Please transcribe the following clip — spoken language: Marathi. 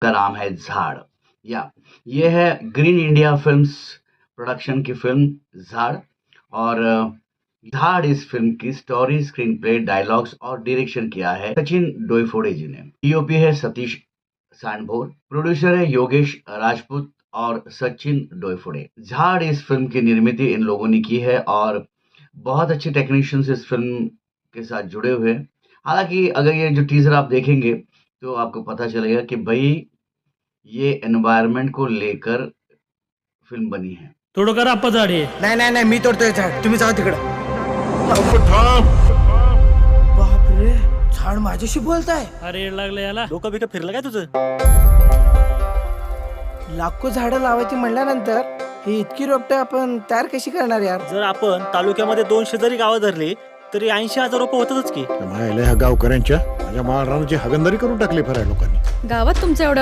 का नाम है झाड़। ये है ग्रीन इंडिया फिल्म्स प्रोडक्शन की फिल्म झाड़। और झाड़ इस फिल्म की स्टोरी, स्क्रीन प्ले, डायलॉग्स और डायरेक्शन किया है सचिन डोईफोड़े जी ने। डीओपी है सतीश सांडभोर, प्रोड्यूसर है योगेश राजपूत और सचिन डोईफोड़े। झाड़ इस फिल्म की निर्मित इन लोगों ने की है और बहुत अच्छे टेक्नीशियंस इस फिल्म के साथ जुड़े हुए हैं। हालांकि अगर ये जो टीजर आप देखेंगे तो आपको पता चलेगा कि भाई ये एनवायरनमेंट को लेकर फिल्म बनी है। थोडं करा आप्पा झाड हे. नाही नाही नाही, मी तोडतोय झाड, तुम्ही जाऊ तिकडं. बापरे, झाड माझ्याशी बोलताय. अरे येड लागलं याला. डोकं बिकं फिरलं काय तुझं? लाखो झाडं लावायची म्हणल्यानंतर ही इतकी रोपटे आपण तयार कशी करणार यार? जर आपण तालुक्यामध्ये 200 जरी गावं धरली तरी 80,000 रुपये होतातच की. ह्या गावकऱ्यांच्या माझ्या माळरानाची हगंदारी करून टाकली फराय लोकांनी. गावात तुमच्या एवढा